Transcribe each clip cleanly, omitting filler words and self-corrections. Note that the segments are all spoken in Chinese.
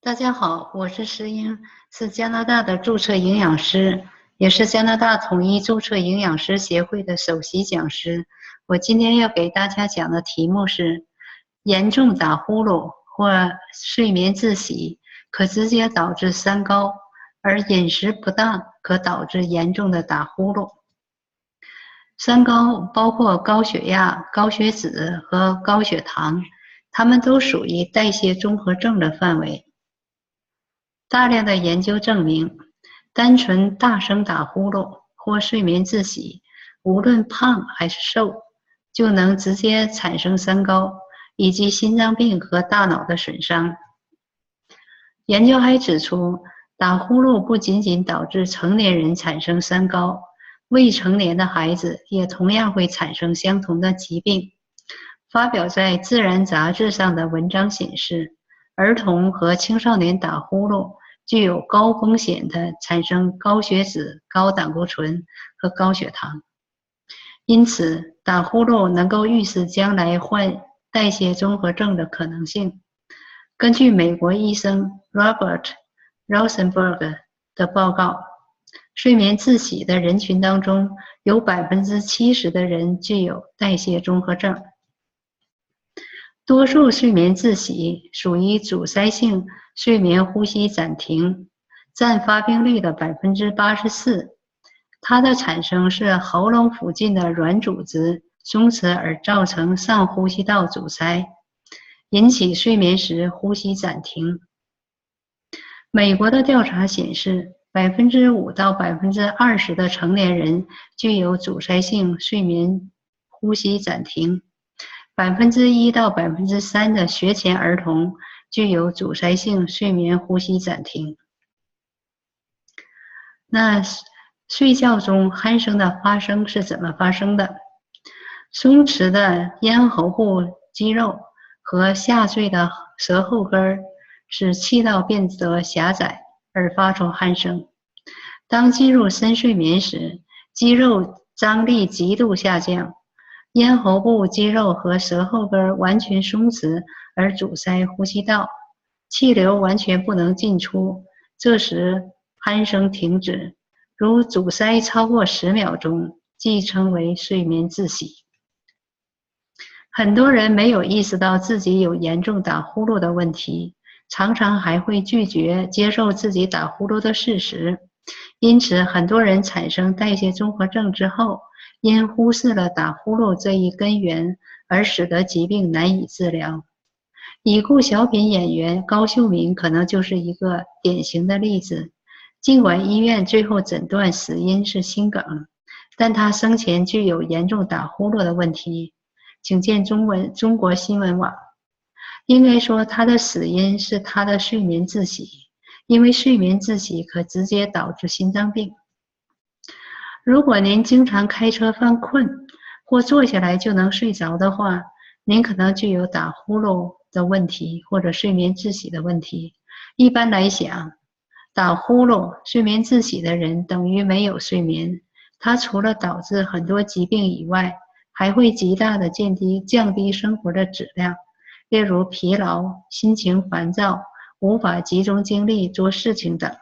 大家好，我是石英，是加拿大的注册营养师，也是加拿大统一注册营养师协会的首席讲师。我今天要给大家讲的题目是：严重打呼噜或睡眠窒息可直接导致三高，而饮食不当可导致严重的打呼噜。三高包括高血压、高血脂和高血糖，它们都属于代谢综合症的范围。大量的研究证明，单纯大声打呼噜或睡眠窒息，无论胖还是瘦，就能直接产生三高，以及心脏病和大脑的损伤。研究还指出，打呼噜不仅仅导致成年人产生三高，未成年的孩子也同样会产生相同的疾病。发表在《自然》杂志上的文章显示，儿童和青少年打呼噜具有高风险的产生高血脂、高胆固醇和高血糖。因此，打呼噜能够预示将来患代谢综合症的可能性。根据美国医生 Robert Rosenberg 的报告，睡眠窒息的人群当中，有 70% 的人具有代谢综合症。多数睡眠窒息属于阻塞性睡眠呼吸暂停，占发病率的 84%。它的产生是喉咙附近的软组织松弛而造成上呼吸道阻塞，引起睡眠时呼吸暂停。美国的调查显示，5%到20%的成年人具有阻塞性睡眠呼吸暂停。1%到3%的学前儿童具有阻塞性睡眠呼吸暂停。那睡觉中鼾声的发生是怎么发生的？松弛的咽喉部肌肉和下坠的舌后根使气道变得狭窄而发出鼾声。当进入深睡眠时，肌肉张力极度下降，咽喉部肌肉和舌后根完全松弛而阻塞呼吸道，气流完全不能进出，这时鼾声停止，如阻塞超过10秒钟，即称为睡眠窒息。很多人没有意识到自己有严重打呼噜的问题，常常还会拒绝接受自己打呼噜的事实，因此很多人产生代谢综合症之后，因忽视了打呼噜这一根源，而使得疾病难以治疗。已故小品演员高秀敏可能就是一个典型的例子。尽管医院最后诊断死因是心梗，但他生前具有严重打呼噜的问题。请见中国新闻网。应该说，他的死因是他的睡眠窒息，因为睡眠窒息可直接导致心脏病。如果您经常开车犯困，或坐下来就能睡着的话，您可能具有打呼噜的问题或者睡眠窒息的问题。一般来讲，打呼噜、睡眠窒息的人等于没有睡眠，它除了导致很多疾病以外，还会极大的降低生活的质量，例如疲劳、心情烦躁、无法集中精力做事情等。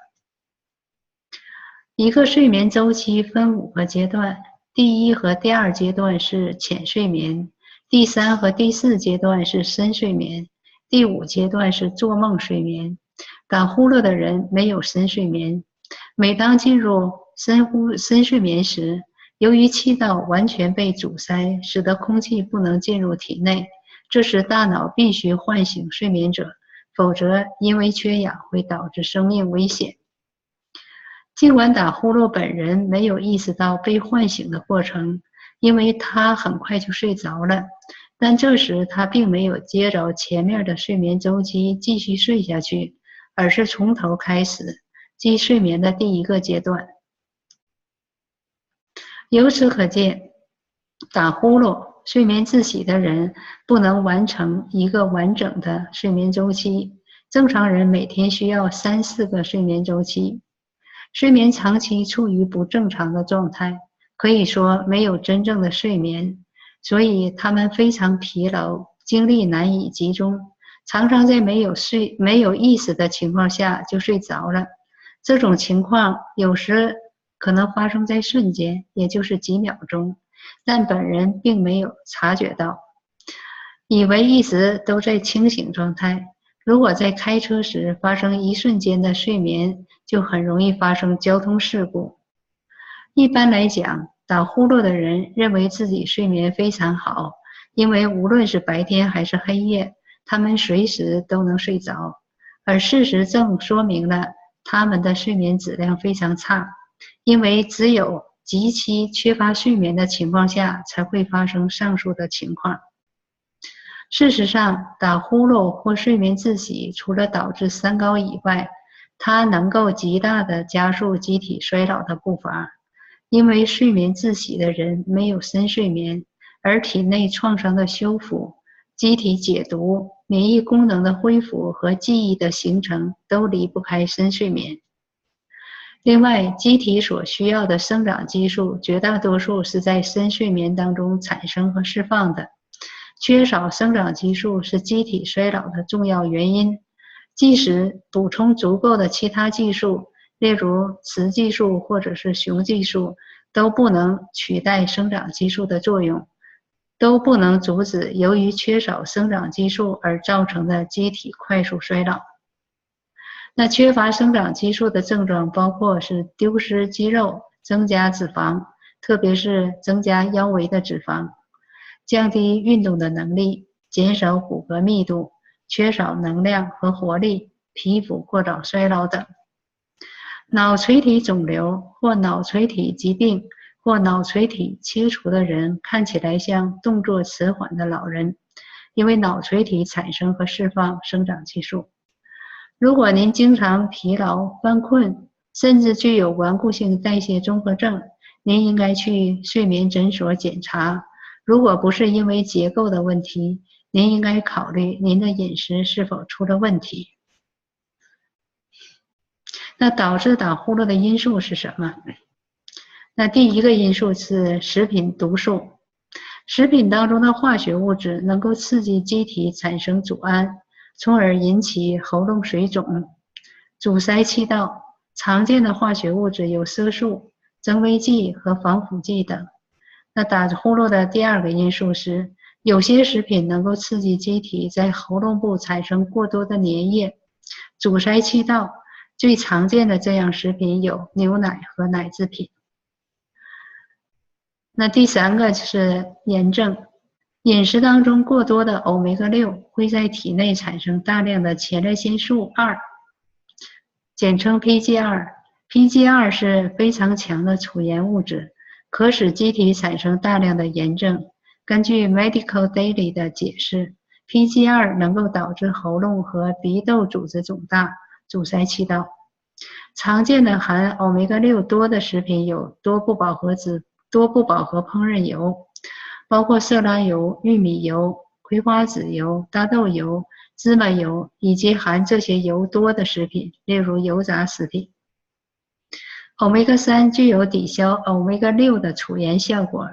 一个睡眠周期分5个阶段，第1和第2阶段是浅睡眠，第3和第4阶段是深睡眠，第5阶段是做梦睡眠。打呼噜的人没有深睡眠，每当进入深睡眠时，由于气道完全被阻塞，使得空气不能进入体内，这时大脑必须唤醒睡眠者，否则因为缺氧会导致生命危险。尽管打呼噜本人没有意识到被唤醒的过程，因为他很快就睡着了，但这时他并没有接着前面的睡眠周期继续睡下去，而是从头开始，即睡眠的第1个阶段。由此可见，打呼噜、睡眠窒息的人不能完成一个完整的睡眠周期，正常人每天需要3、4个睡眠周期。睡眠长期处于不正常的状态，可以说没有真正的睡眠，所以他们非常疲劳，精力难以集中，常常在没有意识的情况下就睡着了。这种情况有时可能发生在瞬间，也就是几秒钟，但本人并没有察觉到，以为一直都在清醒状态。如果在开车时发生一瞬间的睡眠，就很容易发生交通事故。一般来讲，打呼噜的人认为自己睡眠非常好，因为无论是白天还是黑夜，他们随时都能睡着，而事实正说明了他们的睡眠质量非常差，因为只有极其缺乏睡眠的情况下才会发生上述的情况。事实上，打呼噜或睡眠窒息除了导致三高以外，它能够极大地加速机体衰老的步伐。因为睡眠窒息的人没有深睡眠，而体内创伤的修复、机体解毒、免疫功能的恢复和记忆的形成都离不开深睡眠。另外，机体所需要的生长激素绝大多数是在深睡眠当中产生和释放的。缺少生长激素是机体衰老的重要原因，即使补充足够的其他激素，例如雌激素或者是雄激素，都不能取代生长激素的作用，都不能阻止由于缺少生长激素而造成的机体快速衰老。那缺乏生长激素的症状包括是丢失肌肉、增加脂肪，特别是增加腰围的脂肪，降低运动的能力，减少骨骼密度，缺少能量和活力，皮肤过早衰老等。脑垂体肿瘤或脑垂体疾病或脑垂体切除的人看起来像动作迟缓的老人，因为脑垂体产生和释放生长激素。如果您经常疲劳、犯困，甚至具有顽固性代谢综合症，您应该去睡眠诊所检查。如果不是因为结构的问题，您应该考虑您的饮食是否出了问题。那导致打呼噜的因素是什么？那第一个因素是食品毒素。食品当中的化学物质能够刺激机体产生组胺，从而引起喉咙水肿、阻塞气道。常见的化学物质有色素、增威剂和防腐剂等。那打呼噜的第二个因素是，有些食品能够刺激机体在喉咙部产生过多的粘液，阻塞气道。最常见的这样食品有牛奶和奶制品。那第三个就是炎症。饮食当中过多的欧米伽6会在体内产生大量的前列腺素2，简称 PGR。PGR 是非常强的储盐物质，可使机体产生大量的炎症。根据 Medical Daily 的解释， PGR 能够导致喉咙和鼻窦组织肿大，阻塞气道。常见的含欧米伽6多的食品有多不饱和烹饪油，包括色拉油、玉米油、葵花籽油、大豆油、芝麻油，以及含这些油多的食品，例如油炸食品。欧米伽3具有抵消欧米伽6的储盐效果。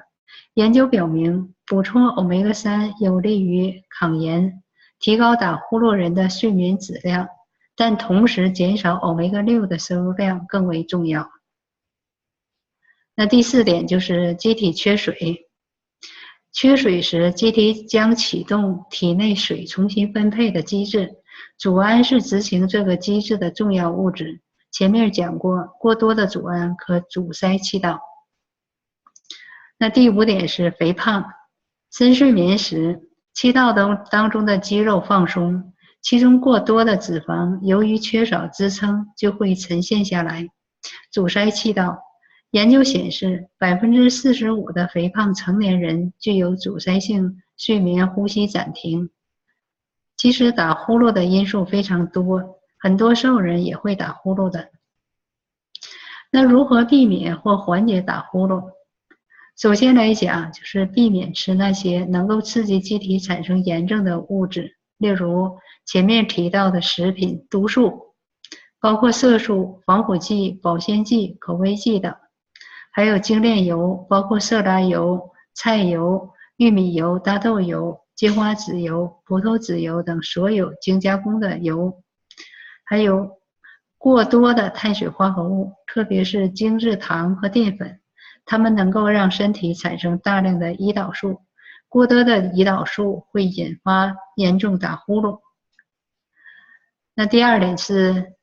研究表明，补充欧米伽3有利于抗炎，提高打呼噜人的睡眠质量，但同时减少欧米伽6的摄入量更为重要。那第四点就是机体缺水。缺水时，机体将启动体内水重新分配的机制，组胺是执行这个机制的重要物质。前面讲过，过多的组胺可阻塞气道。那第五点是肥胖。深睡眠时，气道当中的肌肉放松，其中过多的脂肪由于缺少支撑就会沉陷下来，阻塞气道。研究显示 45% 的肥胖成年人具有阻塞性睡眠呼吸暂停。其实打呼噜的因素非常多，很多瘦人也会打呼噜的。那如何避免或缓解打呼噜？首先来讲，就是避免吃那些能够刺激机体产生炎症的物质，例如前面提到的食品毒素，包括色素、防腐剂、保鲜剂、口味剂等，还有精炼油，包括色拉油、菜油、玉米油、大豆油、芥花籽油、葡萄籽油等所有精加工的油，还有过多的碳水化合物，特别是精制糖和淀粉，它们能够让身体产生大量的胰岛素，过多的胰岛素会引发严重打呼噜。那第二点是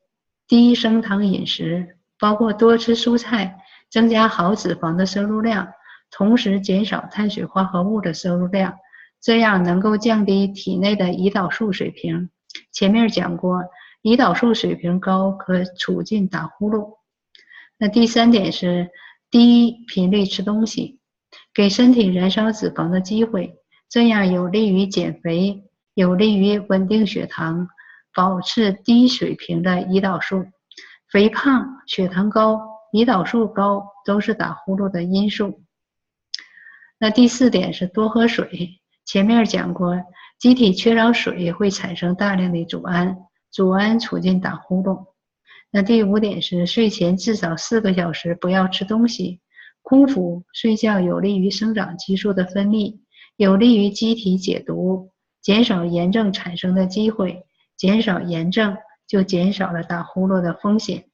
低升糖饮食，包括多吃蔬菜，增加好脂肪的摄入量，同时减少碳水化合物的摄入量，这样能够降低体内的胰岛素水平。前面讲过，胰岛素水平高可促进打呼噜。那第三点是低频率吃东西，给身体燃烧脂肪的机会，这样有利于减肥，有利于稳定血糖，保持低水平的胰岛素。肥胖、血糖高、胰岛素高都是打呼噜的因素。那第四点是多喝水，前面讲过，机体缺少水会产生大量的组胺，组胺促进打呼噜。那第五点是睡前至少4个小时不要吃东西，空腹睡觉有利于生长激素的分泌，有利于机体解毒，减少炎症产生的机会，减少炎症就减少了打呼噜的风险。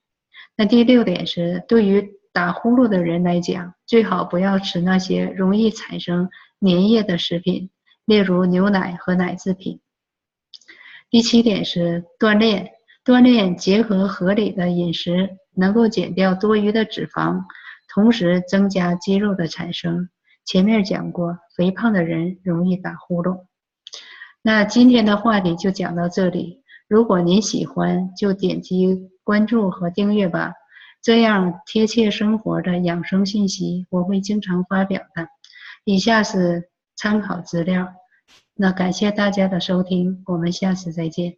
那第六点是对于打呼噜的人来讲，最好不要吃那些容易产生粘液的食品，例如牛奶和奶制品。第七点是锻炼，锻炼结合合理的饮食，能够减掉多余的脂肪，同时增加肌肉的产生。前面讲过，肥胖的人容易打呼噜。那今天的话题就讲到这里，如果您喜欢，就点击关注和订阅吧，这样贴切生活的养生信息我会经常发表的。以下是参考资料。那感谢大家的收听，我们下次再见。